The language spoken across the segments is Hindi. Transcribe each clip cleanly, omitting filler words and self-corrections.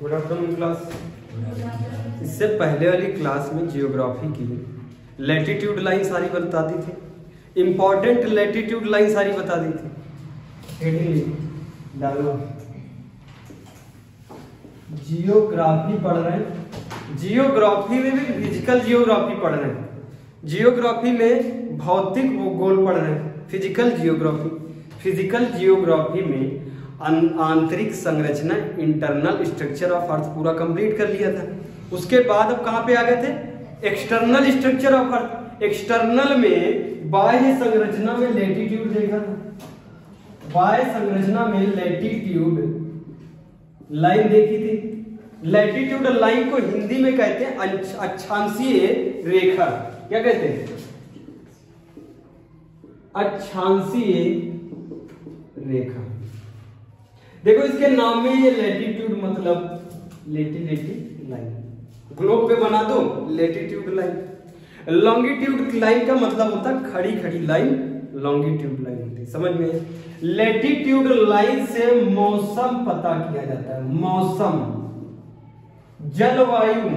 Good afternoon class. इससे पहले वाली क्लास में जियोग्राफी की लैटिट्यूड लाइन सारी बता दी थी, इंपॉर्टेंट लैटिट्यूड लाइन सारी बता दी थी। हेडिंग डालो, जियोग्राफी पढ़ रहे हैं। जियोग्राफी में भी फिजिकल जियोग्राफी पढ़ रहे हैं, जियोग्राफी में भौतिक भूगोल पढ़ रहे हैं। फिजिकल जियोग्राफी में आंतरिक संरचना, इंटरनल स्ट्रक्चर ऑफ अर्थ पूरा कंप्लीट कर लिया था। उसके बाद अब कहां पे आ गए थे? External structure of earth. External में बाह्य संरचना में लैटिट्यूड देखा था, बाह्य संरचना में लैटिट्यूड लाइन देखी थी। लैटिट्यूड लाइन को हिंदी में कहते हैं अक्षांशीय रेखा। क्या कहते हैं? अक्षांशीय रेखा। देखो इसके नाम में ये लैटिट्यूड मतलब लेटी लाइन, ग्लोब पे बना दो लैटिट्यूड लाइन। लॉन्गिट्यूड लाइन का मतलब होता है खड़ी खड़ी लाइन, लॉन्गिट्यूड लाइन होती है। समझ में? लैटिट्यूड लाइन से मौसम पता किया जाता है। मौसम, जलवायु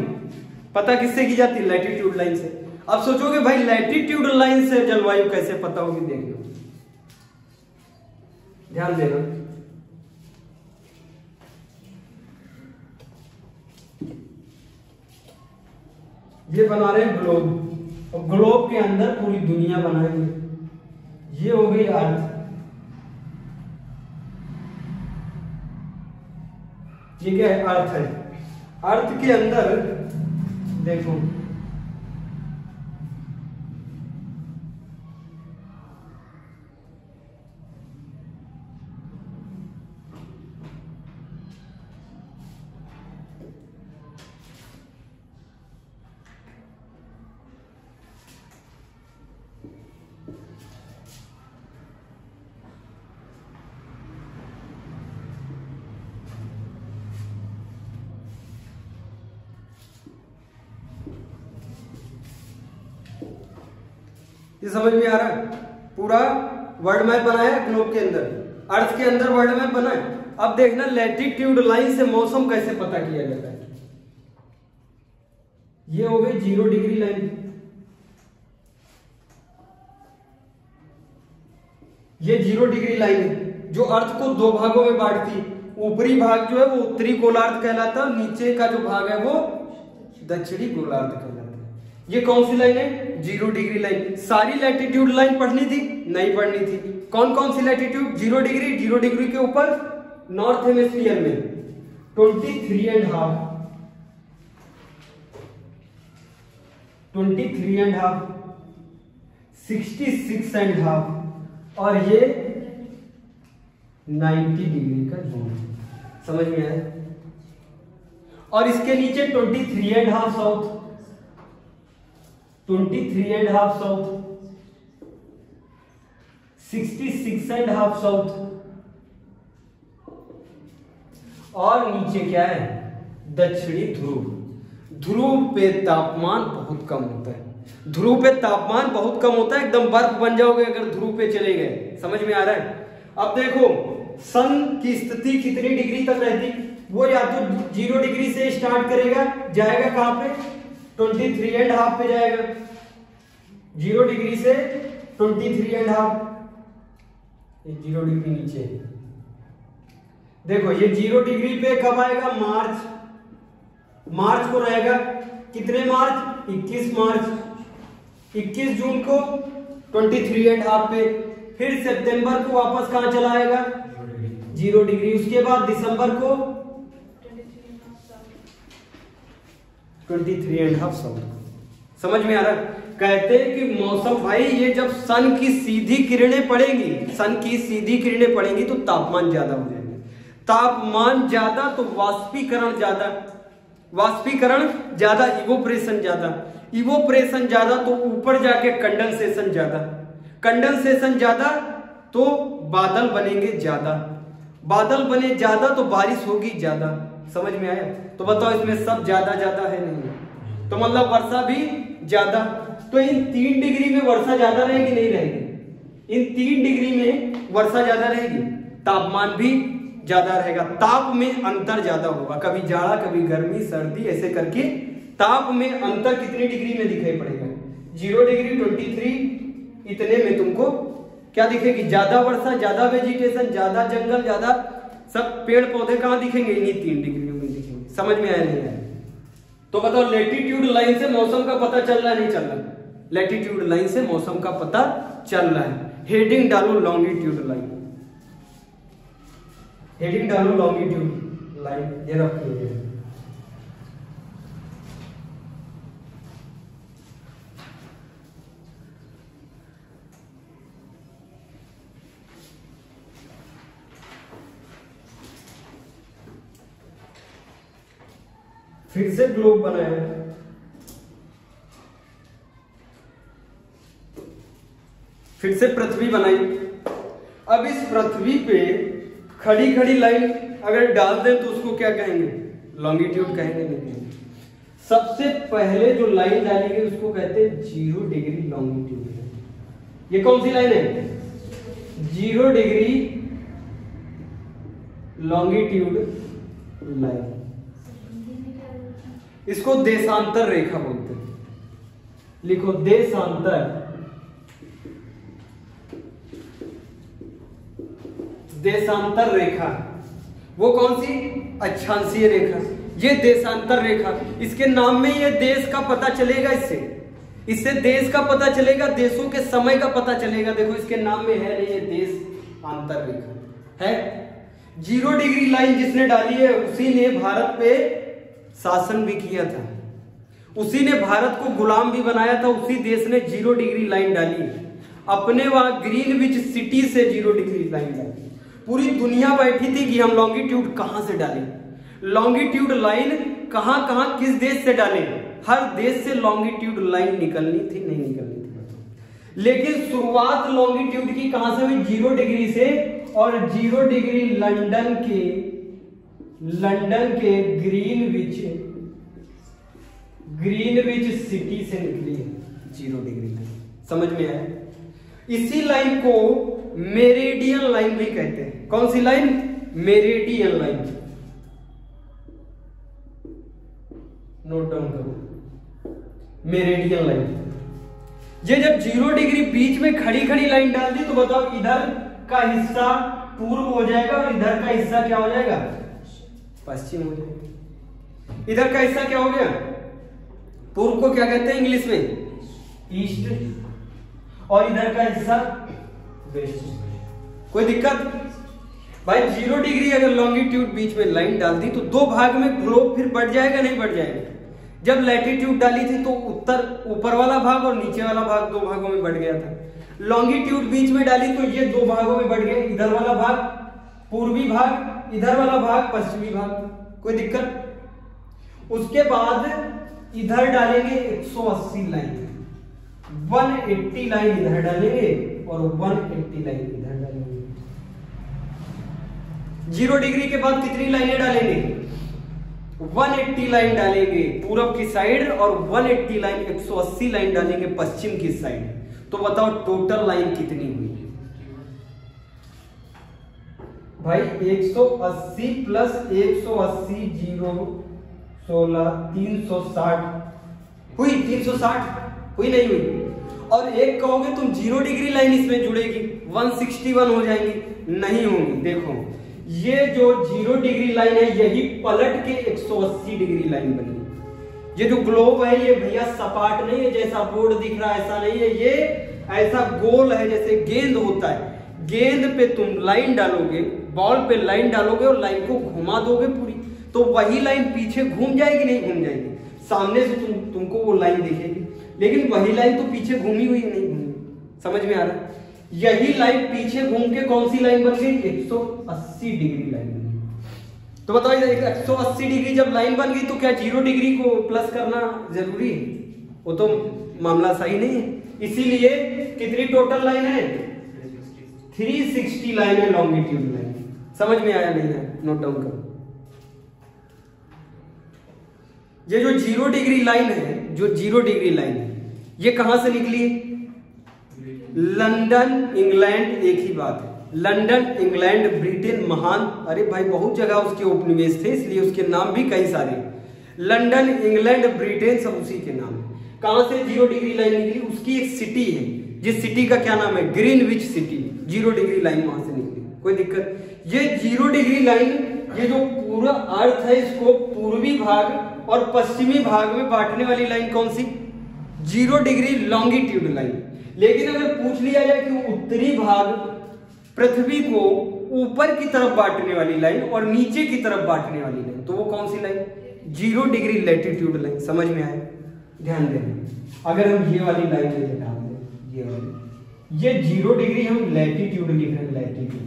पता किससे की जाती है? लैटिट्यूड लाइन से। अब सोचोगे भाई लैटिट्यूड लाइन से जलवायु कैसे पता होगी? देखना, ध्यान देना। ये बना रहे हैं ग्लोब, और ग्लोब के अंदर पूरी दुनिया बनाएंगे। ये हो गई अर्थ, ये क्या है? अर्थ है। अर्थ के अंदर देखो ये समझ में आ रहा है? पूरा वर्ल्ड मैप बनाया है ग्लोब के अंदर, अर्थ के अंदर वर्ल्ड मैप बना है। अब देखना लैटिट्यूड लाइन से मौसम कैसे पता किया जाता है। ये हो गई 0 डिग्री लाइन, ये 0 डिग्री लाइन है जो अर्थ को दो भागों में बांटती। ऊपरी भाग जो है वो उत्तरी गोलार्ध कहलाता है, नीचे का जो भाग है वो दक्षिणी गोलार्ध कहलाता है। ये कौन सी लाइन है? 0 डिग्री लाइन। सारी लैटिट्यूड लाइन पढ़नी थी? नहीं पढ़नी थी। कौन कौन सी लैटिट्यूड? 0 डिग्री, 0 डिग्री के ऊपर नॉर्थ हेमिस्फीयर में 23.5, 66.5, और ये 90 डिग्री का जोन। समझ में आया? और इसके नीचे 23.5 साउथ, 23.5 साउथ, 66.5 साउथ, और नीचे क्या है? दक्षिणी ध्रुव। ध्रुव पे तापमान बहुत कम होता है। ध्रुव पे तापमान बहुत कम होता है, एकदम बर्फ बन जाओगे अगर ध्रुव पे चले गए। समझ में आ रहा है? अब देखो सन की स्थिति कितनी डिग्री तक रहती? वो या तो 0 डिग्री से स्टार्ट करेगा, जाएगा कहां पे? 23.5 पे जाएगा। 0 डिग्री से 23.5, 0 डिग्री नीचे। देखो ये 0 डिग्री पे कब आएगा? मार्च को रहेगा। कितने मार्च? 21 मार्च। 21 जून को 23.5 पे। फिर सितंबर को वापस कहां चला आएगा? 0 डिग्री। उसके बाद दिसंबर को 23.5 साउथ। समझ में आ रहा है? कहते हैं कि मौसम भाई ये जब सन की सीधी किरणें पड़ेंगी, सन की सीधी किरणें पड़ेंगी तो तापमान ज्यादा हो जाएगा। तापमान ज्यादा तो वाष्पीकरण ज्यादा, वाष्पीकरण ज्यादा, इवोपरेशन ज्यादा, इवोपरेशन ज्यादा तो ऊपर जाके कंडेंसेशन ज्यादा, कंडेंसेशन ज्यादा तो बादल बनेंगे ज्यादा, बादल बने ज्यादा तो बारिश होगी ज्यादा। समझ में आया? तो बताओ इसमें सब ज्यादा ज्यादा है नहीं? तो मतलब वर्षा भी ज्यादा। तो इन 3 डिग्री में वर्षा ज्यादा रहेगी नहीं रहेगी? इन 3 डिग्री में वर्षा ज्यादा रहेगी, तापमान भी ज्यादा रहेगा, ताप में अंतर ज्यादा होगा, कभी जाड़ा कभी गर्मी सर्दी ऐसे करके ताप में अंतर कितनी डिग्री में दिखाई पड़ेगा, 0 डिग्री 23 इतने में तुमको क्या दिखेगी, ज्यादा वर्षा, ज्यादा वेजिटेशन, ज्यादा जंगल, ज्यादा सब पेड़ पौधे कहाँ दिखेंगे, इन्हीं 3 डिग्री में दिखेंगे। समझ में आया नहीं आया? तो बताओ लेटीट्यूड लाइन से मौसम का पता चल रहा है नहीं चल रहा? लेटीट्यूड लाइन से मौसम का पता चल रहा है। हेडिंग डालो लॉन्गिट्यूड लाइन, हेडिंग डालो लॉन्गिट्यूड लाइन, ये रखिए। फिर से ग्लोब बनाया, फिर से पृथ्वी बनाई। अब इस पृथ्वी पे खड़ी खड़ी लाइन अगर डाल दें तो उसको क्या कहेंगे, लॉन्गिट्यूड कहेंगे नहीं कहेंगे? सबसे पहले जो लाइन डाली गई उसको कहते हैं 0 डिग्री लॉन्गिट्यूड। ये कौन सी लाइन है, 0 डिग्री लॉन्गिट्यूड लाइन। इसको देशांतर रेखा बोलते हैं, लिखो देशांतर, देशांतर रेखा। वो कौन सी, अक्षांशीय रेखा, ये देशांतर रेखा। इसके नाम में ये देश का पता चलेगा, इससे देश का पता चलेगा, देशों के समय का पता चलेगा। देखो इसके नाम में है नहीं, ये देशांतर रेखा है। 0 डिग्री लाइन जिसने डाली है उसी ने भारत पे शासन भी किया था, उसी ने भारत को गुलाम भी बनाया था, उसी देश ने 0 डिग्री लाइन डाली। अपने वहां ग्रीनविच सिटी से 0 डिग्री लाइन डाली। पूरी दुनिया बैठी थी कि हम लॉन्गिट्यूड कहां से डालें, लॉन्गिट्यूड लाइन कहां कहां किस देश से डालें। हर देश से लॉन्गिट्यूड लाइन निकलनी थी, नहीं निकलनी थी, लेकिन शुरुआत लॉन्गिट्यूड की कहां से हुई, 0 डिग्री से। और 0 डिग्री लंदन के ग्रीनविच सिटी से निकली है 0 डिग्री लाइन। समझ में आया? इसी लाइन को मेरिडियन लाइन भी कहते हैं। कौन सी line, meridian line. Note down करो, मेरिडियन लाइन। ये जब 0 डिग्री बीच में खड़ी खड़ी लाइन डाल दी तो बताओ इधर का हिस्सा पूर्व हो जाएगा और इधर का हिस्सा क्या हो जाएगा, पश्चिम हो जाएगा। इधर का हिस्सा क्या हो गया, पूर्व को क्या कहते हैं इंग्लिश में, ईस्ट, और इधर का हिस्सा वेस्ट। कोई दिक्कत भाई? 0 डिग्री अगर लॉन्गिट्यूड बीच में लाइन डाल दी तो 2 भाग में ग्लोब फिर बढ़ जाएगा नहीं बढ़ जाएगा? जब लैटिट्यूड डाली थी तो उत्तर ऊपर वाला भाग और नीचे वाला भाग 2 भागों में बढ़ गया था। लॉन्गिट्यूड बीच में डाली तो ये 2 भागों में बढ़ गए, इधर वाला भाग पूर्वी भाग, इधर वाला भाग पश्चिमी भाग। कोई दिक्कत? उसके बाद इधर डालेंगे 180 लाइन, 180 लाइन इधर डालेंगे और 180 लाइन इधर डालेंगे। 0 डिग्री के बाद कितनी लाइनें डालेंगे, 180 लाइन डालेंगे पूरब की साइड और 180 लाइन 180 लाइन डालेंगे पश्चिम की साइड। तो बताओ टोटल लाइन कितनी हुई भाई? 180 प्लस 180 0 16 360 हुई, 360 हुई नहीं हुई? और एक कहोगे तुम 0 डिग्री लाइन इसमें जुड़ेगी 161 हो जाएंगी, नहीं होंगी। देखो ये जो 0 डिग्री लाइन है यही पलट के 180 डिग्री लाइन बनी। ये जो ग्लोब है ये भैया सपाट नहीं है, जैसा बोर्ड दिख रहा है ऐसा नहीं है, ये ऐसा गोल है जैसे गेंद होता है। गेंद पे तुम लाइन डालोगे, बॉल पे लाइन डालोगे और लाइन को घुमा दोगे पूरी, तो वही लाइन पीछे घूम जाएगी नहीं घूम जाएगी? सामने से तुमको वो लाइन दिखेगी, लेकिन वही लाइन तो पीछे घूमी हुई नहीं घूमी। समझ में आ रहा है? यही लाइन पीछे घूम के कौन सी लाइन बन गई, 180 डिग्री लाइन बन गई। तो बताओ 180 डिग्री जब लाइन बन गई तो क्या 0 डिग्री को प्लस करना जरूरी है? वो तो मामला सही नहीं है। इसीलिए कितनी टोटल लाइन है, 360 लाइन है लॉन्गिट्यूड लाइन। समझ में आया नहीं है? नोट डाउन करो। ये जो 0 डिग्री लाइन है, जो 0 डिग्री लाइन है, ये कहां से निकली? लंदन, इंग्लैंड, एक ही बात है। लंदन, इंग्लैंड, ब्रिटेन, महान, अरे भाई बहुत जगह उसके उपनिवेश थे इसलिए उसके नाम भी कई सारे। लंदन, इंग्लैंड, ब्रिटेन सब उसी के नाम है। कहां से 0 डिग्री लाइन निकली? उसकी एक सिटी है जिस सिटी का क्या नाम है? Greenwich city. 0 डिग्री लाइन वहां से निकली। कोई दिक्कत? ये 0 डिग्री लाइन, ये जो पूरा अर्थ है इसको पूर्वी भाग और पश्चिमी भाग में बांटने वाली लाइन कौन सी? 0 डिग्री लॉन्गिट्यूड लाइन। लेकिन अगर पूछ लिया जाए कि उत्तरी भाग पृथ्वी को ऊपर की तरफ बांटने वाली लाइन और नीचे की तरफ बांटने वाली लाइन, तो वो कौन सी लाइन? 0 degree latitude line. समझ में आया? ध्यान देना, अगर हम ये वाली लाइन ले लेते हैं, ये वाली, ये 0 डिग्री हम लैटिट्यूड लिख रहे हैं, लैटिट्यूड,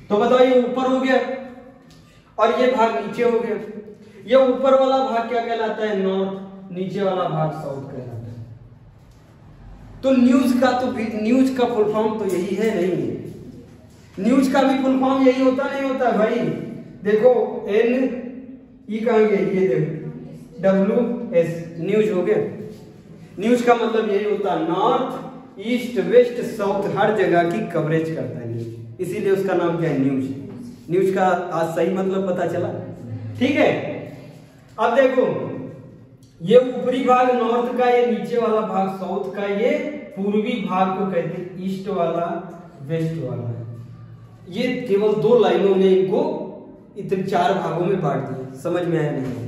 तो बताओ ये ऊपर हो गया और ये भाग नीचे हो गया। ये ऊपर वाला भाग क्या कहलाता है? नॉर्थ। नीचे वाला भाग साउथ कहलाता है। तो न्यूज का फुल फॉर्म तो यही है, नहीं है? न्यूज का भी फुल फॉर्म यही होता नहीं होता भाई? देखो NE कहां गया? ये देखो WS, न्यूज हो गया। न्यूज का मतलब यही होता है, नॉर्थ, ईस्ट, वेस्ट, साउथ, हर जगह की कवरेज करता है न्यूज, इसीलिए उसका नाम क्या है? न्यूज। न्यूज का आज सही मतलब पता चला, ठीक है? अब देखो, ये ऊपरी भाग नॉर्थ का, ये नीचे वाला भाग साउथ का, ये पूर्वी भाग को कहते हैं ईस्ट वाला, वेस्ट वाला। ये केवल 2 लाइनों ने इनको इतने 4 भागों में बांट दिया। समझ में आया नहीं?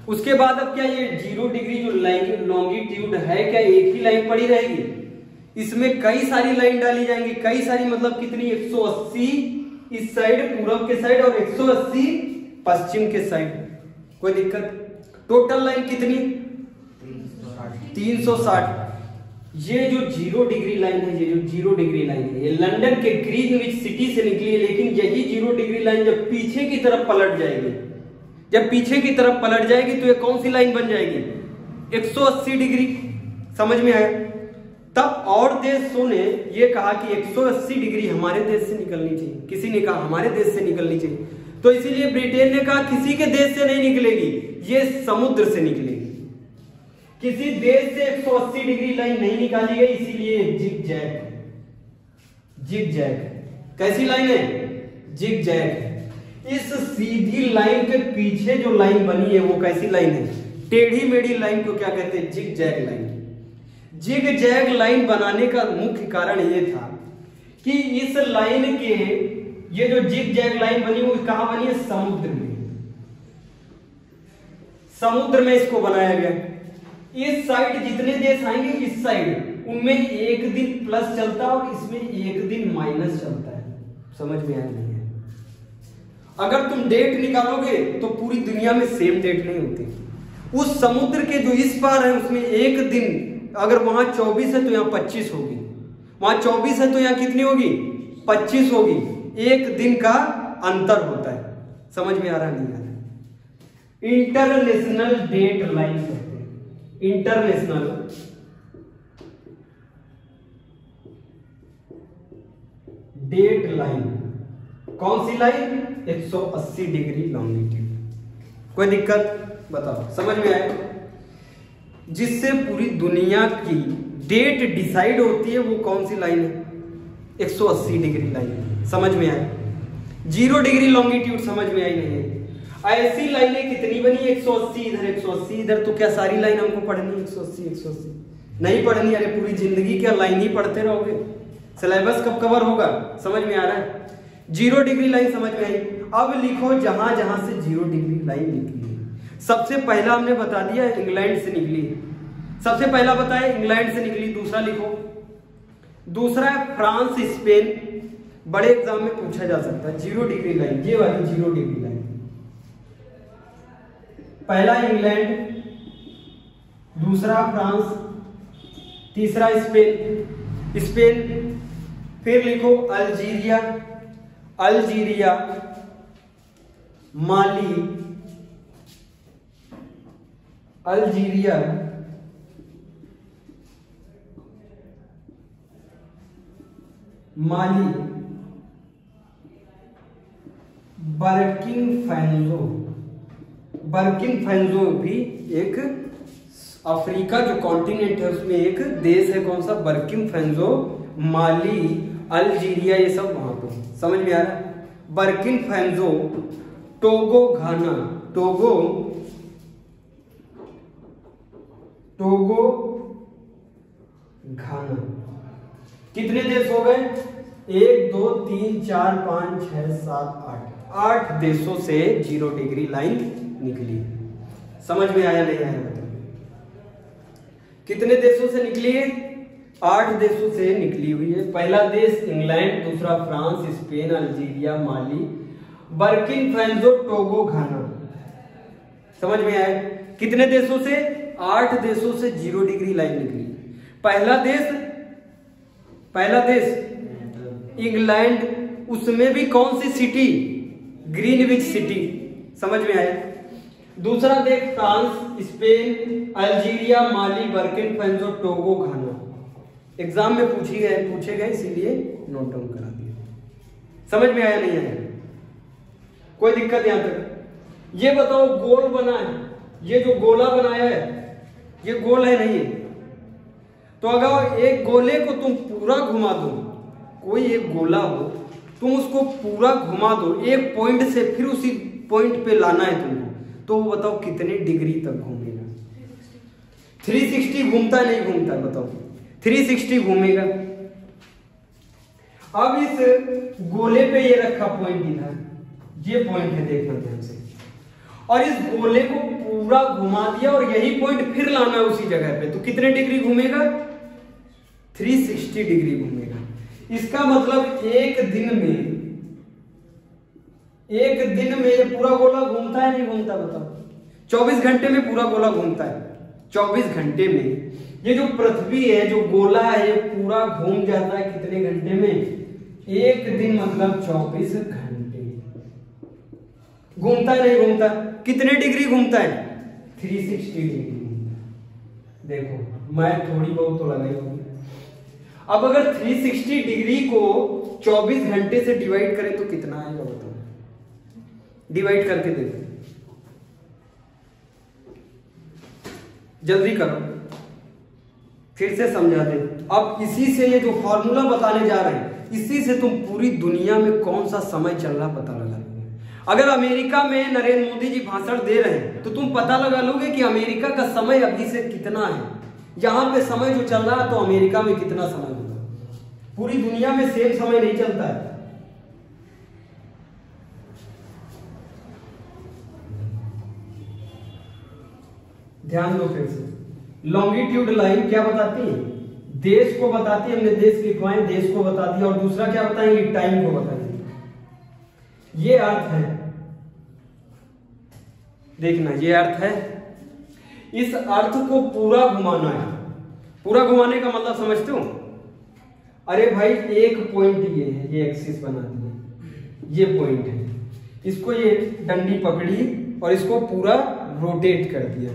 उसके बाद अब क्या ये 0 डिग्री जो लाइन लॉन्गिट्यूड है, क्या एक ही लाइन पड़ी रहेगी? इसमें कई सारी लाइन डाली जाएंगी, कई सारी, मतलब कितनी? 180 इस साइड पूरब के साइड और 180 पश्चिम के साइड। कोई दिक्कत? टोटल लाइन कितनी? 360। ये जो 0 डिग्री लाइन है, ये जो 0 डिग्री लाइन है, ये लंदन के ग्रीनविच सिटी से निकली है। लेकिन यही 0 डिग्री लाइन जब पीछे की तरफ पलट जाएगी, जब पीछे की तरफ पलट जाएगी तो ये कौन सी लाइन बन जाएगी? 180 डिग्री। समझ में आया? तब और देशों ने ये कहा कि 180 डिग्री हमारे देश से निकलनी चाहिए। किसी ने कहा हमारे देश से निकलनी चाहिए, तो इसीलिए ब्रिटेन ने कहा किसी के देश से नहीं निकलेगी, ये समुद्र से निकलेगी। किसी देश से 180 डिग्री लाइन नहीं निकाली गई, इसीलिए जिग जैग। जिग जैग कैसी लाइन है? Zigzag. इस सीधी लाइन के पीछे जो लाइन बनी है वो कैसी लाइन है? टेढ़ी मेढ़ी लाइन को क्या कहते हैं? Zigzag line. Zigzag line बनाने का मुख्य कारण ये था कि इस लाइन के, ये जो जिग जैग लाइन बनी वो कहां बनी है? समुद्र में। समुद्र में इसको बनाया गया। इस साइड जितने देश आएंगे इस साइड, उनमें एक दिन प्लस चलता है और इसमें एक दिन माइनस चलता है। समझ में आया नहीं है? अगर तुम डेट निकालोगे तो पूरी दुनिया में सेम डेट नहीं होती। उस समुद्र के जो इस पार है उसमें एक दिन, अगर वहां 24 है तो यहाँ 25 होगी, वहां 24 है तो यहाँ कितनी होगी? 25 होगी। एक दिन का अंतर होता है। समझ में आ रहा नहीं आ रहा? इंटरनेशनल डेट लाइन कहते हैं। International Date Line. कौन सी लाइन? 180 degree longitude. कोई दिक्कत? बताओ। समझ में आया? जिससे पूरी दुनिया की डेट डिसाइड होती है वो कौन सी लाइन है? 180 डिग्री लाइन। समझ में आया? 0 डिग्री लॉन्गिट्यूड समझ में आई नहीं? ऐसी लाइनें कितनी बनी? 180 इधर, 180 इधर। तो क्या सारी लाइन हमको पढ़नी? 180 180 नहीं पढ़नी। अरे पूरी जिंदगी क्या लाइन ही पढ़ते रहोगे? सिलेबस कब कवर होगा? समझ में आ रहा है? 0 डिग्री लाइन समझ में आई? अब लिखो जहां जहां से 0 डिग्री लाइन निकली। सबसे पहला हमने बता दिया इंग्लैंड से निकली। सबसे पहला बताया इंग्लैंड से निकली। दूसरा लिखो। दूसरा है फ्रांस, स्पेन। बड़े एग्जाम में पूछा जा सकता है 0 डिग्री लाइन, ये वाली 0 डिग्री लाइन। पहला इंग्लैंड, दूसरा फ्रांस, तीसरा स्पेन। स्पेन। फिर लिखो अल्जीरिया, अल्जीरिया, माली, अल्जीरिया, माली, बर्किन फैसो। बर्किन फैसो भी एक अफ्रीका जो कॉन्टिनेंट है उसमें एक देश है। कौन सा? बर्किन फैसो, माली, अल्जीरिया, ये सब वहां आपको समझ में आ रहा है। बर्किन फैंजो टोगो घाना, टोगो घाना कितने देश हो गए? 1 2 3 4 5 6 7 8 देशों से 0 डिग्री लाइन निकली। समझ में आया नहीं आया बताओ? कितने देशों से निकली है? 8 देशों से निकली हुई है। पहला देश इंग्लैंड, दूसरा फ्रांस, स्पेन, अल्जीरिया, माली, बर्किन फैंजो टोगो घाना। समझ में आया? कितने देशों से? 8 देशों से 0 डिग्री लाइन निकली। पहला देश इंग्लैंड, उसमें भी कौन सी सिटी? Greenwich city. समझ में आया? दूसरा देश फ्रांस, स्पेन, अल्जीरिया, माली, बर्किन फैंजो टोगो घाना। एग्जाम में पूछे गए इसीलिए नोट डाउन करा दिया। समझ में आया नहीं आया? कोई दिक्कत यहां तक? ये बताओ, गोल बना है, ये जो गोला बनाया है ये गोल है नहीं है? तो अगर एक गोले को तुम पूरा घुमा दो, कोई एक गोला हो, तुम उसको पूरा घुमा दो एक पॉइंट से, फिर उसी पॉइंट पे लाना है तुमको, तो वो बताओ कितने डिग्री तक घूमेगा? 360 घूमता है नहीं घूमता? बताओ 360 घूमेगा। अब इस गोले पे ये रखा पॉइंट इधर, ये पॉइंट है, देखना ध्यान से, और इस गोले को पूरा घुमा दिया और यही पॉइंट फिर लाना है उसी जगह पे, तो कितने डिग्री घूमेगा? 360 डिग्री घूमेगा। इसका मतलब एक दिन में ये पूरा गोला घूमता है नहीं घूमता? बताओ 24 घंटे में पूरा गोला घूमता है। 24 घंटे में ये जो पृथ्वी है, जो गोला है, ये पूरा घूम जाता है कितने घंटे में? एक दिन मतलब 24 घंटे। घूमता है नहीं घूमता? कितने डिग्री घूमता है? 360 डिग्री घूमता है। देखो मैं थोड़ी बहुत तो लगाई होगी। अब अगर 360 डिग्री को 24 घंटे से डिवाइड करें तो कितना आएगा बताओ? डिवाइड करके देखो, जल्दी करो, फिर से समझा दे। अब इसी से ये जो फॉर्मूला बताने जा रहे हैं, इसी से तुम पूरी दुनिया में कौन सा समय चल रहा पता लगा लोगे। अगर अमेरिका में नरेंद्र मोदी जी भाषण दे रहे हैं तो तुम पता लगा लोगे कि अमेरिका का समय अभी से कितना है। यहां पे समय जो चल रहा है तो अमेरिका में कितना समय होगा। पूरी दुनिया में सेम समय नहीं चलता है। ध्यान दो फिर से। लॉन्गिट्यूड लाइन क्या बताती है? देश को बताती है। हमने देश लिखवाए, देश को बता दिया, और दूसरा क्या बताएंगे? टाइम को बताएंगे। ये अर्थ है, देखना, ये अर्थ है। इस अर्थ को पूरा घुमाना है। पूरा घुमाने का मतलब समझते हो? अरे भाई एक पॉइंट ये है, ये एक्सिस बना दिया, ये पॉइंट है, इसको ये डंडी पकड़ी और इसको पूरा रोटेट कर दिया।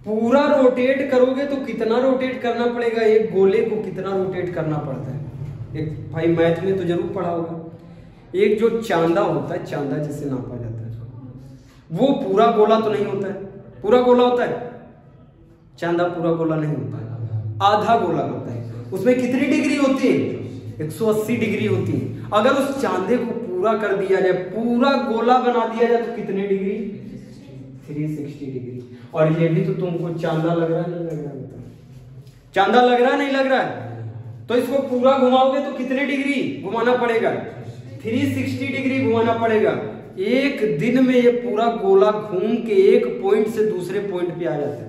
पूरा रोटेट करोगे तो कितना रोटेट करना पड़ेगा? एक गोले को कितना रोटेट करना पड़ता है? एक भाई मैथ में तो जरूर पढ़ा होगा। एक जो चांदा होता है, चांदा जिसे नापा जाता है, वो पूरा गोला तो नहीं होता है। पूरा गोला होता है? चांदा पूरा गोला नहीं होता है, आधा गोला होता है। उसमें कितनी डिग्री होती है? 180 डिग्री होती है। अगर उस चांदे को पूरा कर दिया जाए, पूरा गोला बना दिया जाए, तो कितनी डिग्री? 360 डिग्री। और ये भी तो तुमको चांदा लग रहा नहीं लग रहा? चांदा लग रहा नहीं लग रहा है? तो इसको पूरा घुमाओगे तो कितने डिग्री घुमाना पड़ेगा? 360 डिग्री घुमाना पड़ेगा। एक दिन में ये पूरा गोला घूम के एक पॉइंट से दूसरे पॉइंट पे आ जाता है।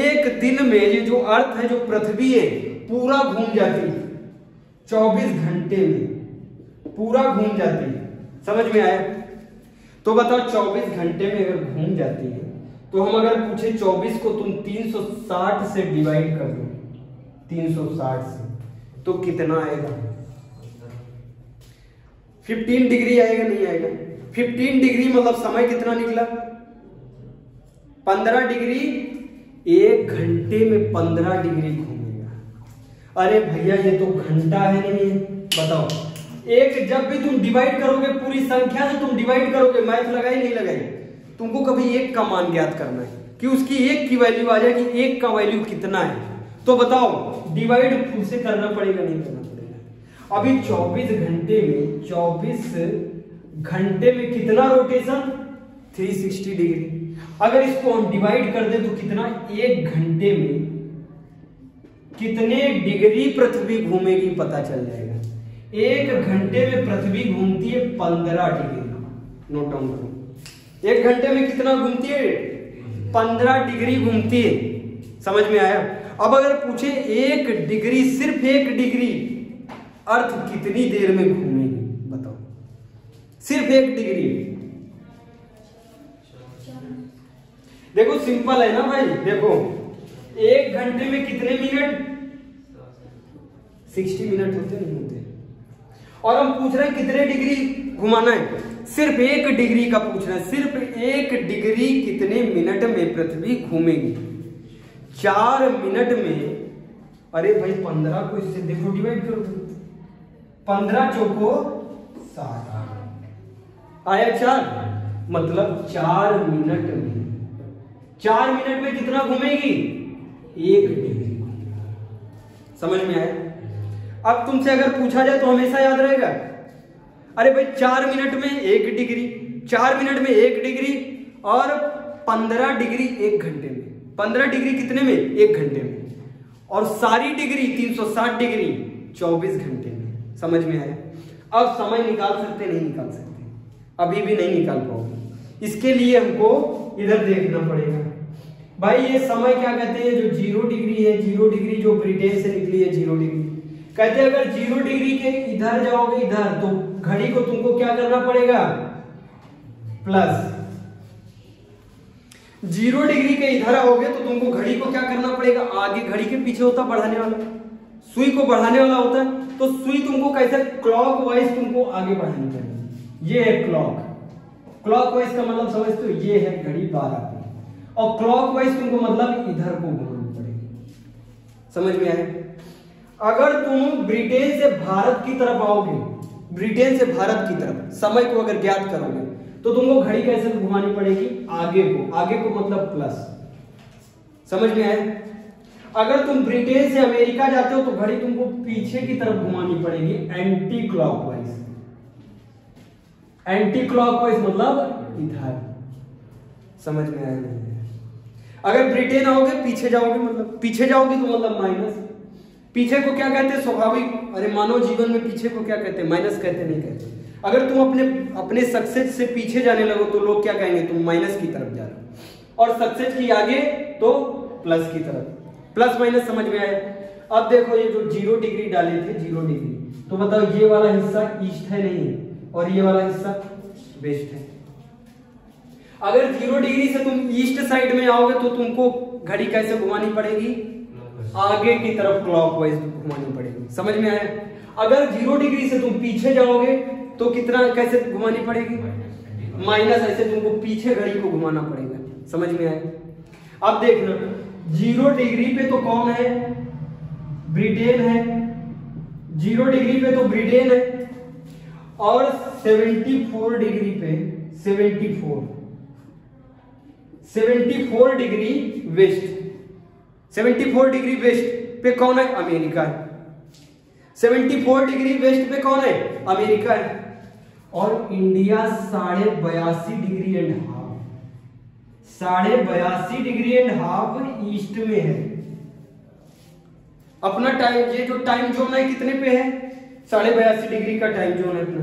एक दिन में ये जो अर्थ है, जो पृथ्वी है, पूरा घूम जाती है। 24 घंटे में पूरा घूम जाती है। समझ में आया? तो बताओ 24 घंटे में अगर घूम जाती है तो हम अगर पूछे 24 को तुम 360 से डिवाइड कर दो, 360 से, तो कितना आएगा? 15 डिग्री आएगा नहीं आएगा? 15 डिग्री मतलब समय कितना निकला? 15 डिग्री। एक घंटे में 15 डिग्री घूमेगा। अरे भैया ये तो घंटा है नहीं है? बताओ, एक जब भी तुम डिवाइड करोगे, पूरी संख्या से तुम डिवाइड करोगे, मैथ लगाई नहीं लगाई, तुमको कभी एक का मान ज्ञात करना है कि उसकी एक की वैल्यू आ जाए कि एक का वैल्यू कितना है। तो बताओ डिवाइड खुद से करना पड़ेगा नहीं करना पड़ेगा? अभी 24 घंटे में कितना रोटेशन? 360 डिग्री। अगर इसको हम डिवाइड कर दें तो कितना? 1 घंटे में कितने डिग्री पृथ्वी घूमेगी पता चल जाएगा। 1 घंटे में पृथ्वी घूमती है 15 डिग्री। नोट डाउन करो, 1 घंटे में कितना घूमती है? 15 डिग्री घूमती है। समझ में आया? अब अगर पूछे 1 डिग्री, सिर्फ 1 डिग्री अर्थ कितनी देर में घूमेगी बताओ? सिर्फ 1 डिग्री। देखो सिंपल है ना भाई। देखो 1 घंटे में कितने मिनट? 60 मिनट होते नहीं होते? और हम पूछ रहे हैं कितने डिग्री घुमाना है? सिर्फ 1 डिग्री का पूछना है। सिर्फ 1 डिग्री कितने मिनट में पृथ्वी घूमेगी? 4 मिनट में। अरे भाई 15 को इससे देखो डिवाइड करो, 15 चौको 60 आया 4, मतलब 4 मिनट में। 4 मिनट में कितना घूमेगी? 1 डिग्री। समझ में आया? अब तुमसे अगर पूछा जाए तो हमेशा याद रहेगा। अरे भाई 4 मिनट में 1 डिग्री, 4 मिनट में 1 डिग्री और 15 डिग्री 1 घंटे में। 15 डिग्री कितने में? 1 घंटे में। और सारी डिग्री 360 डिग्री 24 घंटे में। समझ में आया? अब समय निकाल सकते नहीं निकाल सकते? अभी भी नहीं निकाल पाओगे। इसके लिए हमको इधर देखना पड़ेगा। भाई ये समय क्या कहते हैं? जो 0 डिग्री है, 0 डिग्री जो ब्रिटेन से निकली है 0 डिग्री, कहते हैं अगर 0 डिग्री के इधर जाओगे इधर, तो घड़ी को तुमको क्या करना पड़ेगा? प्लस। 0 डिग्री के इधर आओगे तो तुमको घड़ी को क्या करना पड़ेगा? आगे। घड़ी के पीछे होता बढ़ाने वाला, सुई को बढ़ाने वाला होता है। तो सुई तुमको कैसे? क्लॉक वाइज तुमको आगे बढ़ानी पड़ेगी। ये है क्लॉक। क्लॉक वाइज का मतलब समझते हो? ये है घड़ी 12 की। और क्लॉक वाइज तुमको मतलब इधर को घुमानी पड़ेगी। समझ में आया? अगर तुम ब्रिटेन से भारत की तरफ आओगे, ब्रिटेन से भारत की तरफ समय को अगर ज्ञात करोगे तो तुमको घड़ी कैसे घुमानी पड़ेगी? आगे को। आगे को मतलब प्लस। समझ में आया? अगर तुम ब्रिटेन से अमेरिका जाते हो तो घड़ी तुमको पीछे की तरफ घुमानी पड़ेगी, एंटी क्लॉकवाइज। एंटी क्लॉकवाइज मतलब इधर। समझ में आया? नहीं? अगर ब्रिटेन आओगे पीछे जाओगे, मतलब पीछे जाओगे तो मतलब माइनस। पीछे को क्या कहते हैं? स्वाभाविक। अरे मानव जीवन में पीछे को क्या कहते हैं? माइनस कहते नहीं कहते? अगर तुम अपने सक्सेस से पीछे जाने लगो तो लोग क्या कहेंगे? तुम माइनस की तरफ जा रहे हो। और सक्सेस की आगे तो प्लस की तरफ। प्लस माइनस समझ में आया? अब देखो ये जो 0 डिग्री डाले थे, 0 डिग्री, तो बताओ ये वाला हिस्सा ईस्ट है नहीं, और ये वाला हिस्सा वेस्ट है। अगर 0 डिग्री से तुम ईस्ट साइड में आओगे तो तुमको घड़ी कैसे घुमानी पड़ेगी? आगे की तरफ क्लॉकवाइज घुमानी पड़ेगी। समझ में आया? अगर 0 डिग्री से तुम पीछे जाओगे तो कितना कैसे घुमानी पड़ेगी? माइनस। ऐसे तुमको पीछे घड़ी को घुमाना पड़ेगा। समझ में आया? अब देखना 0 डिग्री पे तो कौन है? ब्रिटेन है। 0 डिग्री पे तो ब्रिटेन है। और 74 डिग्री पे 74 डिग्री वेस्ट, 74 डिग्री वेस्ट पे कौन है? अमेरिका है। 74 डिग्री वेस्ट पे कौन है? अमेरिका है। और India 82.5 degree and half, 82.5 degree and half east में है। अपना टाइम, ये जो टाइम जोन है कितने पे है? 82.5 डिग्री का टाइम जोन है अपना।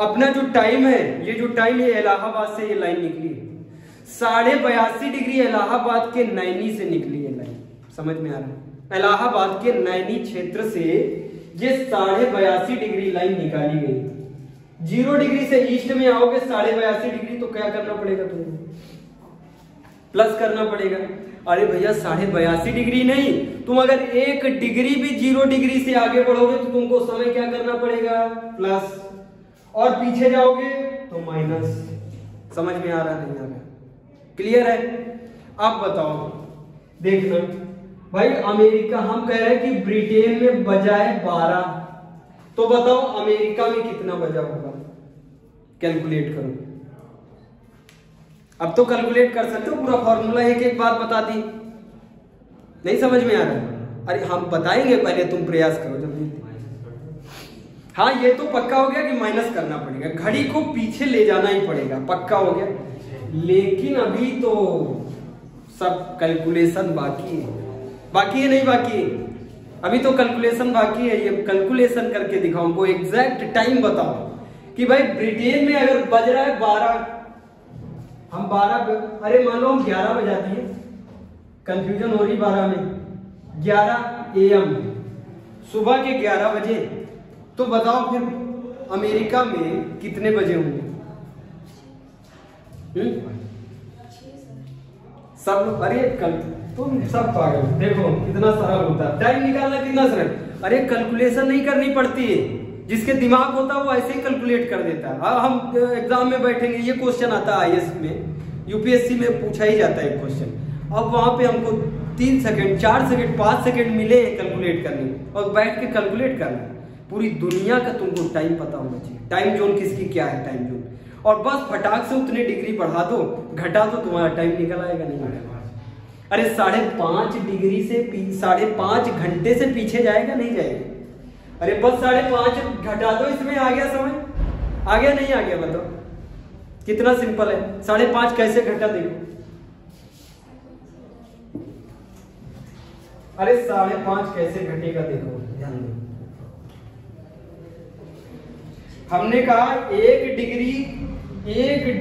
अपना जो टाइम है, ये जो टाइम है इलाहाबाद से ये लाइन निकली है 82.5 डिग्री, इलाहाबाद के नैनी से निकली है लाइन। समझ में आ रहा है? इलाहाबाद के नैनी क्षेत्र से ये 82.5 डिग्री लाइन निकाली गई। 0 डिग्री से ईस्ट में आओगे 82.5 डिग्री, तो क्या करना पड़ेगा तुमको? प्लस करना पड़ेगा। अरे भैया 82.5 डिग्री नहीं, तुम अगर 1 डिग्री भी 0 डिग्री से आगे बढ़ोगे तो तुमको समय क्या करना पड़ेगा? प्लस। और पीछे जाओगे तो माइनस। समझ में आ रहा नहीं आ रहा? क्लियर है? अब बताओ, देखना भाई अमेरिका, हम कह रहे हैं कि ब्रिटेन में बजाए 12, तो बताओ अमेरिका में कितना बजा होगा? कैलकुलेट करो। अब तो कैलकुलेट कर सकते हो, पूरा फॉर्मूला एक एक बात बता दी। नहीं समझ में आ रहा? अरे हम बताएंगे, पहले तुम प्रयास करो। जब हाँ ये तो पक्का हो गया कि माइनस करना पड़ेगा, घड़ी को पीछे ले जाना ही पड़ेगा, पक्का हो गया। लेकिन अभी तो सब कैलकुलेशन बाकी है, बाकी है नहीं बाकी है, अभी तो कैलकुलेशन बाकी है। ये कैलकुलेशन करके दिखाओ, हमको एग्जैक्ट टाइम बताओ कि भाई ब्रिटेन में अगर बज रहा है 12, हम 12, अरे मान लो हम 11 बजा दिए, कंफ्यूजन हो रही 12 में, 11 AM सुबह के 11 बजे, तो बताओ फिर अमेरिका में कितने बजे होंगे? सब लोग, अरे कल तुम सब पागल, देखो कितना सरल होता है, टाइम निकालना कितना सरल। अरे कैलकुलेशन नहीं करनी पड़ती है, जिसके दिमाग होता है वो ऐसे ही कैलकुलेट कर देता है। अब हम एग्जाम में बैठेंगे, ये क्वेश्चन आता है IAS में, UPSC में पूछा ही जाता है क्वेश्चन, अब वहां पे हमको 3 सेकंड 4 सेकंड 5 सेकंड मिले कैलकुलेट करने, और बैठ के कैलकुलेट करना। पूरी दुनिया का तुमको टाइम पता होना चाहिए, टाइम जोन किसकी क्या है टाइम जोन, और बस फटाक से उतने डिग्री बढ़ा दो घटा दो, तुम्हारा टाइम निकल आएगा। नहीं आएगा? अरे 5.5 डिग्री से 5.5 घंटे से पीछे जाएगा नहीं जाएगा? अरे बस 5.5 घटा दो, इसमें आ गया समय, आ गया नहीं आ गया? बताओ कितना सिंपल है। 5.5 कैसे घटा देखो, अरे 5.5 कैसे घटेगा देखो, ध्यान दो। हमने कहा 1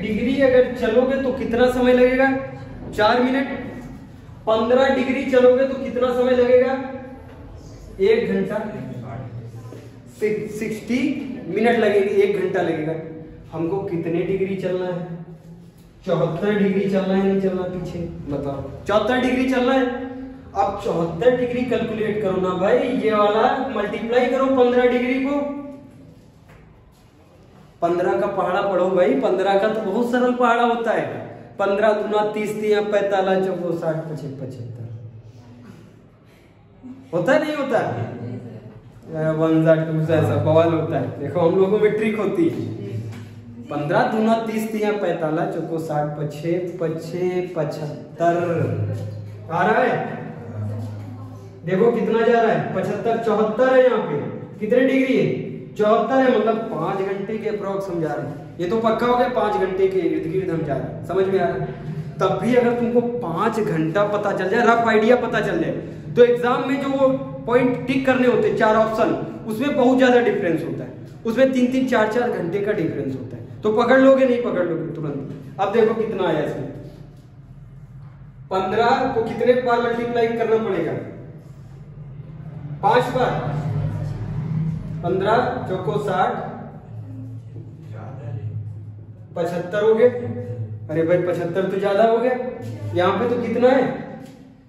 डिग्री अगर चलोगे तो कितना समय लगेगा? 4 मिनट। 15 डिग्री चलोगे तो कितना समय लगेगा? 1 घंटा। 60 मिनट लगेगी, 1 घंटा लगेगा। हमको कितने डिग्री चलना है? 74 डिग्री चलना है नहीं चलना? पीछे बताओ, 74 डिग्री चलना है। अब 74 डिग्री कैलकुलेट करो ना भाई, ये वाला मल्टीप्लाई करो 15 डिग्री को। 15 का पहाड़ा पढ़ो भाई, 15 का तो बहुत सरल पहाड़ा होता है। 15 दूना 30, 3 45 चौको 60 25 75 होता है नहीं होता? 1 2 ऐसा बवाल होता है। देखो हम लोगों में ट्रिक होती है। 15 दूना 30, 3 45 चौको 60 25 25 75 आ रहा है। देखो कितना जा रहा है? 75 74 है। यहाँ पे कितने डिग्री है? 74 है, मतलब 5 घंटे के अप्रोक्स हम जा रहे हैं। ये तो पक्का हो गया 5 घंटे के इर्द गिर्द हम जा रहे हैं। समझ में आ रहा है? तब भी अगर तुमको 5 घंटा पता चल जाए, रफ आइडिया पता चल जाए, तो एग्जाम में जो वो पॉइंट टिक करने होते हैं 4 ऑप्शन, उसमें बहुत ज्यादा डिफरेंस होता है। उसमें 3-3 4-4 घंटे का डिफरेंस होता है। तो पकड़ लोगे नहीं पकड़ लोगे तुरंत। अब देखो कितना आया इसमें। 15 को कितने बार मल्टीप्लाई करना पड़ेगा? 5 बार। 15 चौको 60 75 हो गए। अरे भाई 75 तो ज्यादा हो गया। यहाँ पे तो कितना है?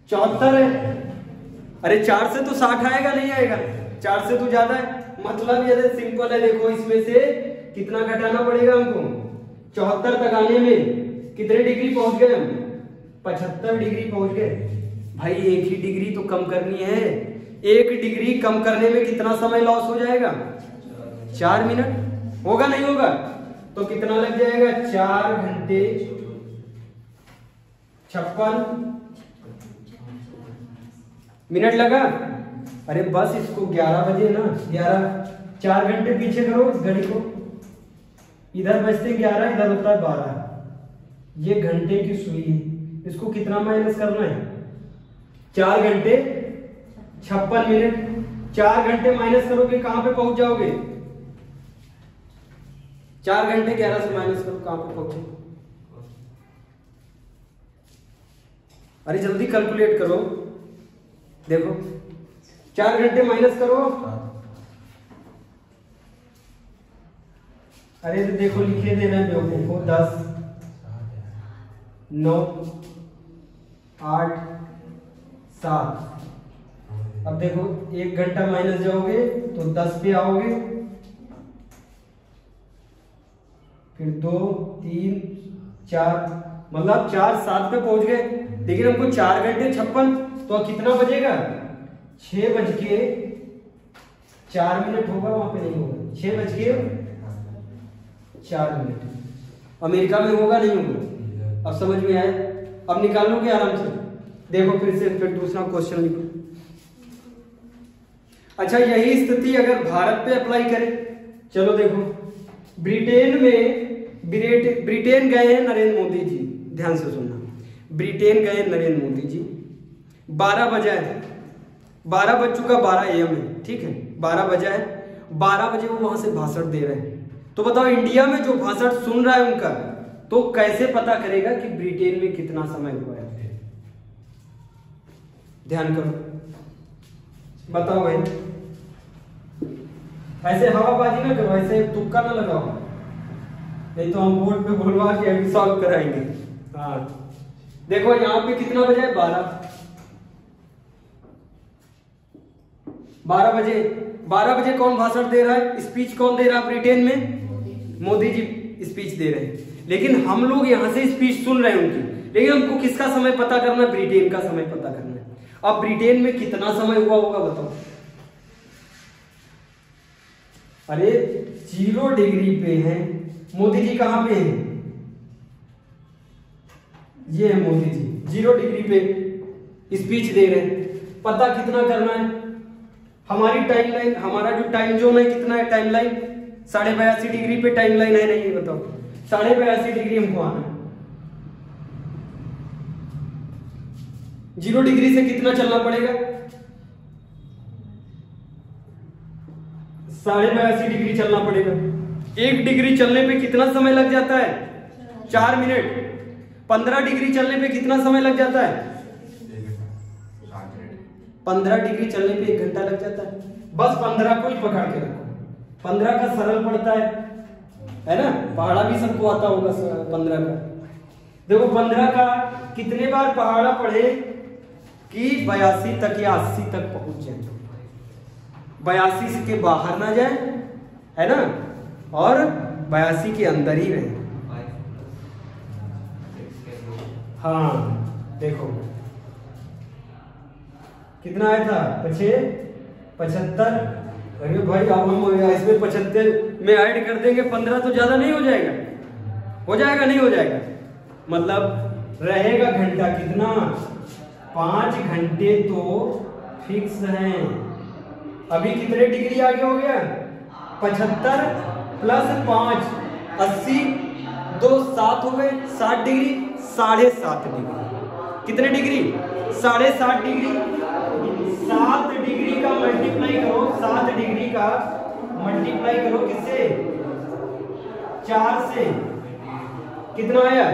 74 है। अरे 4 से तो 60 आएगा नहीं आएगा? 4 से तो ज्यादा है। मतलब ये सिंपल है। देखो इसमें से कितना घटाना पड़ेगा हमको? 74 तक आने में कितने डिग्री पहुंच गए हम? 75 डिग्री पहुंच गए। भाई 1 ही डिग्री तो कम करनी है। 1 डिग्री कम करने में कितना समय लॉस हो जाएगा? 4 मिनट। होगा नहीं होगा? तो कितना लग जाएगा? 4 घंटे 56 मिनट लगा। अरे बस इसको 11 बजे ना, 11 4 घंटे पीछे करो इस घड़ी को। इधर बजते 11, इधर होता है 12। ये घंटे की सुई है, इसको कितना माइनस करना है? 4 घंटे 56 मिनट। 4 घंटे माइनस करोगे कहां पे पहुंच जाओगे? 4 घंटे 11 से माइनस करो, कहां पे पहुंचोगे? अरे जल्दी कैलकुलेट करो। देखो 4 घंटे माइनस करो। अरे देखो लिखे दे रहे हैं लोगों को 10 9 8 7। अब देखो 1 घंटा माइनस जाओगे तो 10 पे आओगे, फिर 2 3 4, मतलब 4 7 पे पहुंच गए। लेकिन हमको 4 घंटे 56, तो कितना बजेगा? 6 बज के 4 मिनट होगा, वहां पे नहीं होगा। 6 बज के 4 मिनट। अमेरिका में होगा नहीं होगा? अब समझ में आया? अब निकाल लोगे आराम से। देखो फिर से, फिर दूसरा क्वेश्चन लिखो। अच्छा यही स्थिति अगर भारत पे अप्लाई करें चलो देखो, ब्रिटेन गए हैं नरेंद्र मोदी जी, ध्यान से सुनना। ब्रिटेन गए नरेंद्र मोदी जी, 12 बजा है, 12 बज चुका, 12 AM है, ठीक है, 12 बजा है, 12 बजे वो वहां से भाषण दे रहे हैं। तो बताओ इंडिया में जो भाषण सुन रहा है उनका, तो कैसे पता करेगा कि ब्रिटेन में कितना समय हुआ है? ध्यान करो, बताओ भाई। ऐसे हवाबाजी ना करो, ऐसे तुक्का ना लगाओ, नहीं तो हम बोर्ड पे बोलवा के अभी सॉल्व कराएंगे। हाँ देखो यहाँ पे कितना बजा है? 12 बजे। 12 बजे कौन भाषण दे रहा है? स्पीच कौन दे रहा है ब्रिटेन में? मोदी जी स्पीच दे रहे हैं। लेकिन हम लोग यहाँ से स्पीच सुन रहे हैं उनकी, लेकिन हमको किसका समय पता करना है? ब्रिटेन का समय पता करना है। अब ब्रिटेन में कितना समय हुआ होगा बताओ? अरे 0 डिग्री पे है मोदी जी। कहां पे हैं? ये है मोदी जी, 0 डिग्री पे स्पीच दे रहे हैं। पता कितना करना है? हमारी टाइमलाइन, हमारा जो टाइम जोन है कितना है? टाइमलाइन 82.5 डिग्री पे टाइमलाइन है, नहीं बताओ? 82.5 डिग्री हमको आना है। 0 डिग्री से कितना चलना पड़ेगा? 82.5 डिग्री चलना पड़ेगा। 1 डिग्री चलने पे कितना समय लग जाता है? 4 मिनट। 15 डिग्री चलने पे कितना समय लग जाता है? 15 डिग्री चलने पे 1 घंटा लग जाता है। बस 15 को ही पकड़ के रखो। 15 का सरल पड़ता है ना? पहाड़ा भी सबको आता होगा 15 का। देखो 15 का कितने बार पहाड़ा पढ़े कि 82 तक या 80 तक पहुंच जाए, 82 के बाहर ना जाए, है ना, और 82 के अंदर ही रहे। हाँ देखो कितना आया था? 75। अरे भाई अब हम इसमें 75 में ऐड कर देंगे 15 तो ज्यादा नहीं हो जाएगा? हो जाएगा, नहीं हो जाएगा? मतलब रहेगा घंटा कितना? 5 घंटे तो फिक्स हैं। अभी कितने डिग्री आगे हो गया? 75 प्लस 5 80, 2 7 हो गए, 60 डिग्री, 7.5 डिग्री। कितने डिग्री? 7.5 डिग्री। 7 डिग्री का मल्टीप्लाई करो, 7 डिग्री का मल्टीप्लाई करो किससे? 4 से। कितना आया?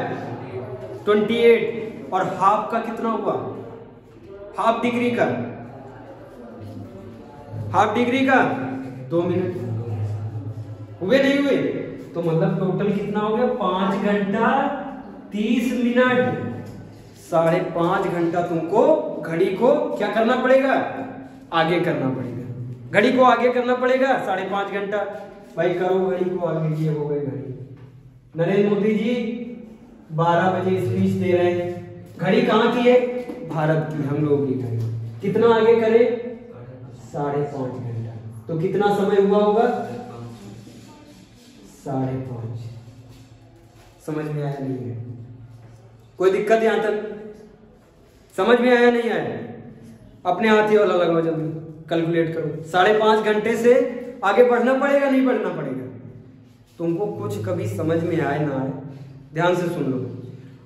28। और हाफ का कितना हुआ? हाफ डिग्री का, हाफ डिग्री का 2 मिनट हुए, नहीं हुए? तो मतलब टोटल कितना हो गया? 5 घंटा 30 मिनट। 5.5 घंटा तुमको घड़ी को क्या करना पड़ेगा? आगे करना पड़ेगा। घड़ी को आगे करना पड़ेगा 5.5 घंटा। भाई करो घड़ी को आगे। ये हो गई घड़ी। नरेंद्र मोदी जी 12 बजे स्पीच दे रहे हैं। घड़ी कहाँ की है? भारत की, हम लोगों की घड़ी। कितना आगे करे? 5.5 घंटा। तो कितना समय हुआ होगा? 5.5। समझ में आया नहीं है? कोई दिक्कत यहां तक? समझ में आया नहीं आया? अपने हाथ ही वाला लगाओ, जल्दी कैलकुलेट करो। 5.5 घंटे से आगे बढ़ना पड़ेगा, नहीं बढ़ना पड़ेगा? तुमको कुछ कभी समझ में आए ना आए, ध्यान से सुन लो।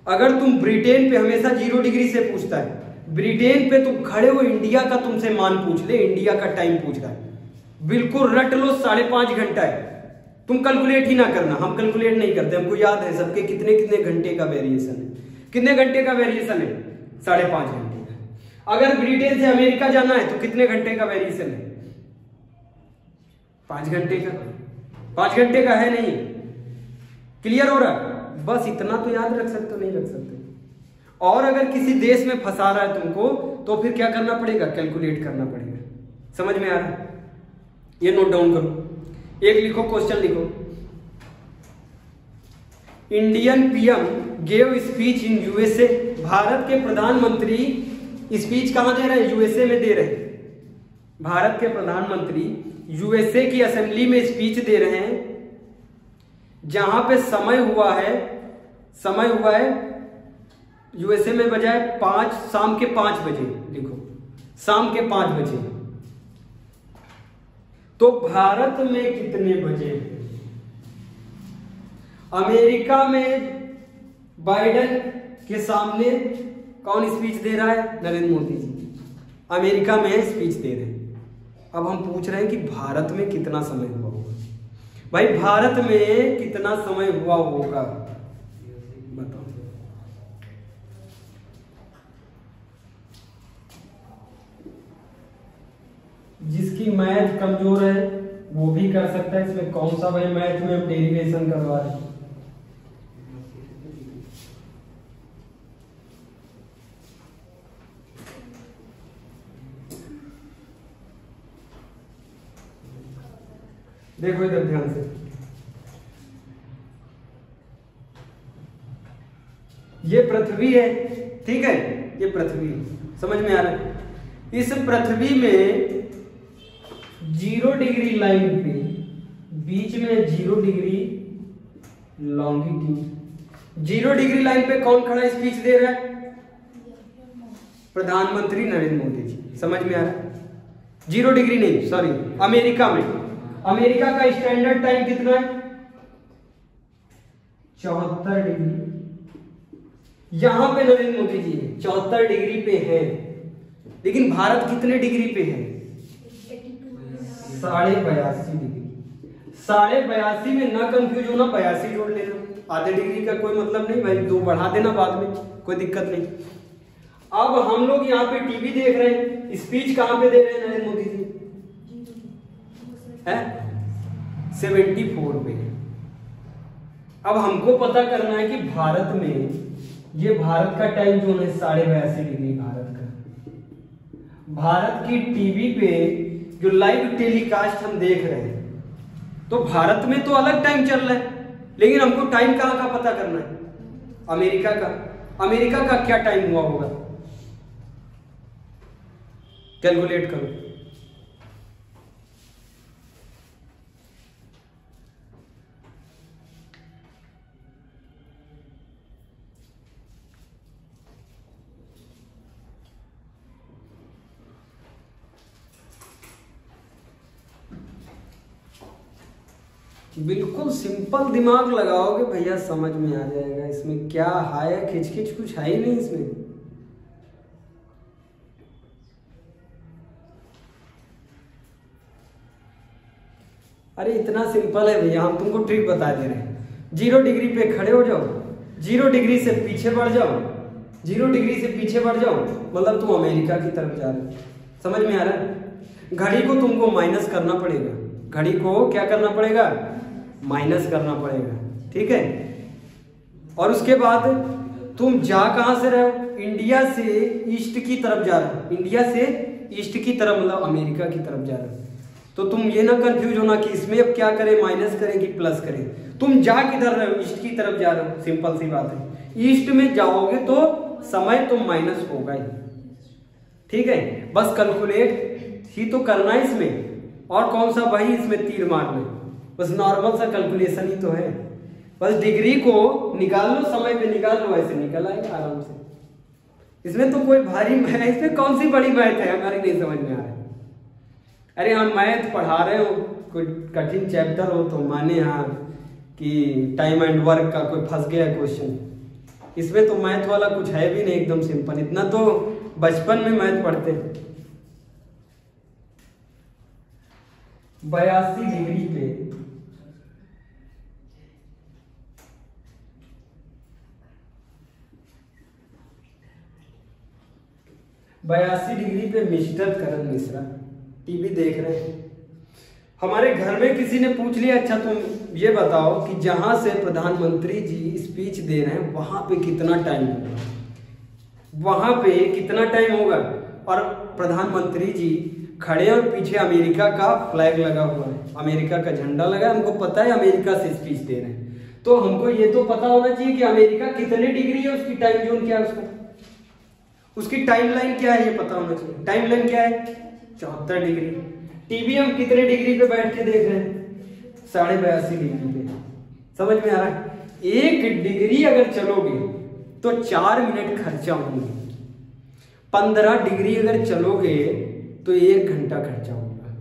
अगर तुम ब्रिटेन पे हमेशा 0 डिग्री से पूछता है, ब्रिटेन पे तुम खड़े हो, इंडिया का तुमसे मान पूछ ले, इंडिया का टाइम पूछ रहा है, बिल्कुल रट लो 5.5 घंटा है। तुम कैलकुलेट ही ना करना, हम कैलकुलेट नहीं करते, हमको याद है सबके कितने कितने घंटे का वेरिएशन है। कितने घंटे का वेरिएशन है? 5.5 घंटे का। अगर ब्रिटेन से अमेरिका जाना है तो कितने घंटे का वेरिएशन है? 5 घंटे का। 5 घंटे का है नहीं? क्लियर हो रहा? बस इतना तो याद रख सकते हो, नहीं रख सकते? और अगर किसी देश में फंसा रहा है तुमको, तो फिर क्या करना पड़ेगा? कैलकुलेट करना पड़ेगा। समझ में आ रहा है? ये नोट डाउन करो। एक लिखो, क्वेश्चन लिखो। Indian PM gave speech in USA. Bharat के प्रधानमंत्री स्पीच कहां दे रहे हैं? यूएसए में दे रहे हैं। भारत के प्रधानमंत्री यूएसए की असेंबली में स्पीच दे रहे हैं, जहां पे समय हुआ है यूएसए में बजाय 5 शाम के 5 बजे। लिखो शाम के 5 बजे। तो भारत में कितने बजे हैं? अमेरिका में बाइडेन के सामने कौन स्पीच दे रहा है? नरेंद्र मोदी जी अमेरिका में स्पीच दे रहे हैं। अब हम पूछ रहे हैं कि भारत में कितना समय हुआ होगा? भाई भारत में कितना समय हुआ होगा बताओ। जिसकी मैथ कमजोर है वो भी कर सकता है। इसमें कौन सा भाई मैथ में हम डेरिवेशन करवा रहे हैं? देखो इधर ध्यान से, ये पृथ्वी है, ठीक है, ये पृथ्वी समझ में आ रहा है। इस पृथ्वी में 0 डिग्री लाइन पे बीच में 0 डिग्री लॉन्गिट्यूड, 0 डिग्री लाइन पे कौन खड़ा स्पीच दे रहा है? प्रधानमंत्री नरेंद्र मोदी जी। समझ में आ रहा है? 0 डिग्री नहीं, सॉरी, अमेरिका में, अमेरिका का स्टैंडर्ड टाइम कितना है? 74 डिग्री। यहां पे नरेंद्र मोदी जी 74 डिग्री पे है, लेकिन भारत कितने डिग्री पे है? 82.5 डिग्री। 82.5 में ना कंफ्यूज होना, 82 जोड़ लेना, आधे डिग्री का कोई मतलब नहीं भाई, 2 बढ़ा देना बाद में, कोई दिक्कत नहीं। अब हम लोग यहाँ पे टीवी देख रहे हैं, स्पीच कहां पे दे रहे हैं नरेंद्र मोदी जी? है 74 पे। अब हमको पता करना है कि भारत में, ये भारत का टाइम जोन है 82.5 डिग्री भारत का। भारत की टीवी पे जो लाइव टेलीकास्ट हम देख रहे हैं, तो भारत में तो अलग टाइम चल रहा है, लेकिन हमको टाइम कहां का पता करना है? अमेरिका का। अमेरिका का क्या टाइम हुआ होगा? कैलकुलेट करो। बिल्कुल सिंपल दिमाग लगाओगे भैया, समझ में आ जाएगा। इसमें क्या हाय खिचखिच कुछ है ही नहीं इसमें। अरे इतना सिंपल है भैया, हम तुमको ट्रिक बता दे रहे हैं। 0 डिग्री पे खड़े हो जाओ, 0 डिग्री से पीछे बढ़ जाओ, 0 डिग्री से पीछे बढ़ जाओ, मतलब तुम अमेरिका की तरफ जा रहे हो। समझ में आ रहा है? घड़ी को तुमको माइनस करना पड़ेगा, घड़ी को क्या करना पड़ेगा? माइनस करना पड़ेगा, ठीक है। और उसके बाद तुम जा कहां से रहे हो? इंडिया से ईस्ट की तरफ जा रहे हो, इंडिया से ईस्ट की तरफ, मतलब अमेरिका की तरफ जा रहे हो। तो तुम ये ना कंफ्यूज होना कि इसमें अब क्या करें, माइनस करें कि प्लस करें। तुम जा किधर रहे हो? ईस्ट की तरफ जा रहे हो, सिंपल सी बात है। ईस्ट में जाओगे तो समय तो माइनस होगा ही, ठीक है। बस कैलकुलेट ही तो करना है इसमें, और कौन सा भाई इसमें तीर मारना है, बस नॉर्मल सा कैलकुलेशन ही तो है। बस डिग्री को निकाल लो, समय पे निकाल लो, ऐसे निकल आएगा आराम से। इसमें तो कोई भारी मैथ, इसमें कौन सी बड़ी मैथ है, हमारी नहीं समझ में आ रहा है। अरे हम मैथ पढ़ा रहे हो, कोई कठिन चैप्टर हो तो माने हाँ कि टाइम एंड वर्क का कोई फंस गया क्वेश्चन। इसमें तो मैथ वाला कुछ है भी नहीं, एकदम सिंपल। इतना तो बचपन में मैथ पढ़ते हैं। 82 डिग्री पे 82 डिग्री पे मिस्टर करण मिश्रा टीवी देख रहे हैं। हमारे घर में किसी ने पूछ लिया, अच्छा तुम ये बताओ कि जहां से प्रधानमंत्री जी स्पीच दे रहे हैं वहां पे कितना टाइम होगा, वहां पे कितना टाइम होगा। और प्रधानमंत्री जी खड़े और पीछे अमेरिका का फ्लैग लगा हुआ है, अमेरिका का झंडा लगा है। हमको पता है अमेरिका से स्पीच दे रहे हैं, तो हमको ये तो पता होना चाहिए कि अमेरिका कितने डिग्री है, उसकी टाइम जोन क्या है, उसकी टाइमलाइन क्या है, ये पता होना चाहिए। टाइमलाइन क्या है? 74 डिग्री। टीवी हम कितने डिग्री पे बैठ के देख रहे हैं? 82.5 डिग्री पे। समझ में आ रहा है? 1 डिग्री अगर चलोगे तो 4 मिनट खर्चा होंगे। 15 डिग्री अगर चलोगे तो 1 घंटा खर्चा होगा।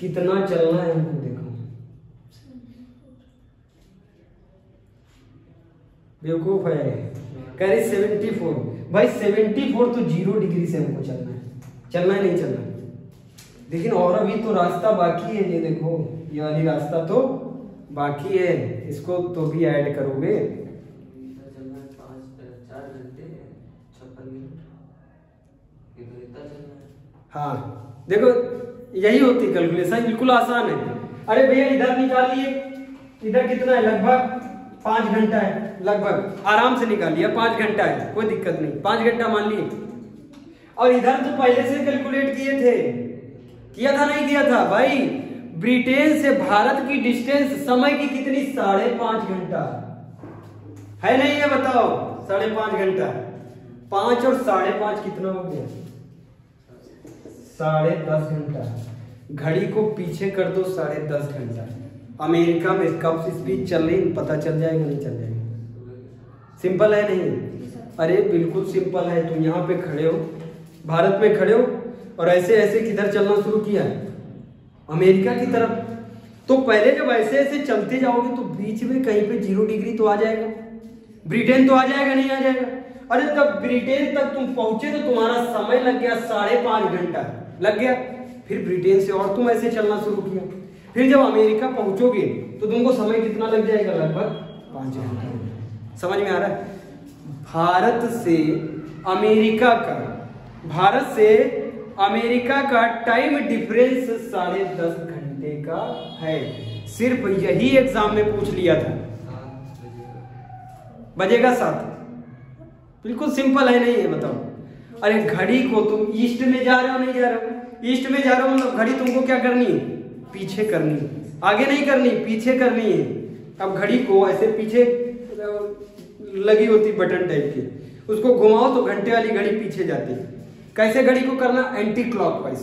कितना चलना है हमको देखो। बेवकूफ है, कह रही 74। भाई 74 तो 0 डिग्री से हमको चलना है, चलना है नहीं चलना। लेकिन और अभी तो रास्ता बाकी है, ये देखो ये वाली रास्ता तो बाकी है, इसको तो भी ऐड करोगे। 4 घंटे 56 मिनट। हाँ देखो यही होती कैलकुलेशन, बिल्कुल आसान है। अरे भैया इधर निकालिए, इधर कितना है, लगभग 5 घंटा है, लगभग आराम से निकालिए, 5 घंटा है, कोई दिक्कत नहीं, 5 घंटा मान लिए। और इधर तो पहले से कैलकुलेट किए थे, किया था नहीं किया था भाई। ब्रिटेन से भारत की डिस्टेंस समय की कितनी, 5.5 घंटा है नहीं, ये बताओ 5.5 घंटा। 5 और 5.5 कितना हो गया, 10.5 घंटा। घड़ी को पीछे कर दो, 10.5 घंटा। अमेरिका में कब स्पीच चल रही पता चल जाएगा नहीं चल जाएगा। सिंपल है नहीं? अरे बिल्कुल सिंपल है। तुम यहाँ पे खड़े हो, भारत में खड़े हो, और ऐसे ऐसे किधर चलना शुरू किया है, अमेरिका की तरफ। तो पहले जब ऐसे ऐसे चलते जाओगे तो बीच में कहीं पे 0 डिग्री तो आ जाएगा, ब्रिटेन तो आ जाएगा नहीं आ जाएगा। अरे तब ब्रिटेन तक तुम पहुंचे तो तुम्हारा समय लग गया 5.5 घंटा लग गया। फिर ब्रिटेन से और तुम ऐसे चलना शुरू किया, फिर जब अमेरिका पहुंचोगे तो तुमको समय कितना लग जाएगा, लगभग 5 घंटा। समझ में आ रहा है? भारत से अमेरिका का टाइम डिफरेंस 10.5 घंटे का है। सिर्फ यही एग्जाम में पूछ लिया था। बजेगा 7, बिल्कुल सिंपल है नहीं है, बताओ। अरे घड़ी को तुम ईस्ट में जा रहे हो नहीं जा रहे हो, ईस्ट में जा रहे हो मतलब घड़ी तुमको क्या करनी है, पीछे करनी है, आगे नहीं करनी, पीछे करनी है। अब घड़ी को ऐसे पीछे लगी होती बटन टाइप की, उसको घुमाओ तो घंटे वाली घड़ी पीछे जाती है। कैसे घड़ी को करना, एंटी क्लॉकवाइज।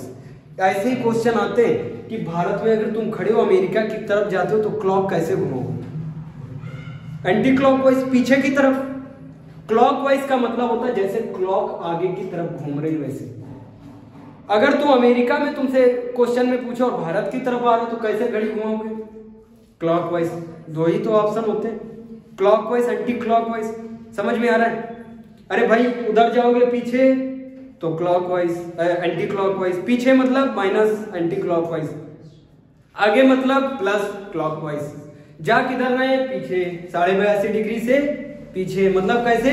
ऐसे ही क्वेश्चन आते हैं कि भारत में अगर तुम खड़े हो अमेरिका की तरफ जाते हो तो क्लॉक कैसे घुमाओगे, एंटी क्लॉकवाइज, पीछे की तरफ। क्लॉकवाइज का मतलब होता है जैसे क्लॉक आगे की तरफ घूम रही वैसे। अगर तुम अमेरिका में तुमसे क्वेश्चन में पूछो और भारत की तरफ आ रहे हो तो कैसे घड़ी घुमाओगे, क्लॉकवाइज। 2 ही तो ऑप्शन होते हैं, क्लॉकवाइज, एंटी क्लॉकवाइज। समझ में आ रहा है? अरे भाई उधर जाओगे पीछे तो क्लॉकवाइज, एंटी क्लॉकवाइज। पीछे मतलब माइनस एंटी क्लॉकवाइज, आगे मतलब प्लस क्लॉकवाइज। जा किधर रहे, पीछे, 82.5 डिग्री से पीछे, मतलब कैसे,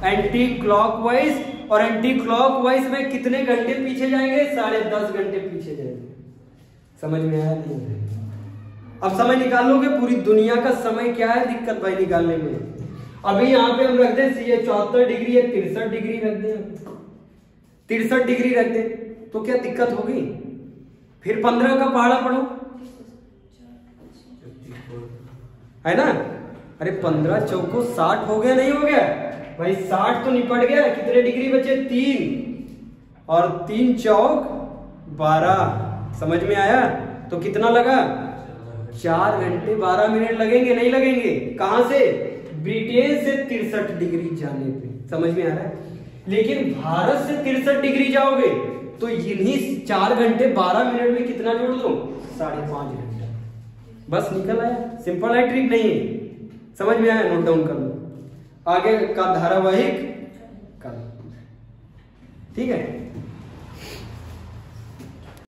एंटी क्लॉकवाइज। और एंटी क्लॉकवाइज में कितने घंटे पीछे जाएंगे, 10.5 घंटे पीछे जाएंगे। समझ में आया नहीं? अब समय निकाल लोगे, पूरी दुनिया का समय क्या है दिक्कत भाई निकालने में। अभी यहाँ पे हम रख दें ये 74 डिग्री है, 63 डिग्री रख दें, 63 डिग्री रख दें तो क्या दिक्कत होगी? फिर 15 का पहाड़ा पढ़ो, है ना? अरे 15 चौको 60 हो गया नहीं हो गया भाई? 60 तो निपट गया। कितने डिग्री बचे, 3, और 3 चौक 12। समझ में आया? तो कितना लगा, 4 घंटे 12 मिनट लगेंगे नहीं लगेंगे? कहां से, ब्रिटेन से 63 डिग्री जाने पे। समझ में आ रहा है? लेकिन भारत से 63 डिग्री जाओगे तो इन्हीं 4 घंटे 12 मिनट में कितना जोड़ दो, 5.5 घंटा। बस निकल आया, सिंपल है, ट्रिक नहीं है। समझ में आया? नोट डाउन कर लो, आगे का धारावाहिक कर। ठीक है।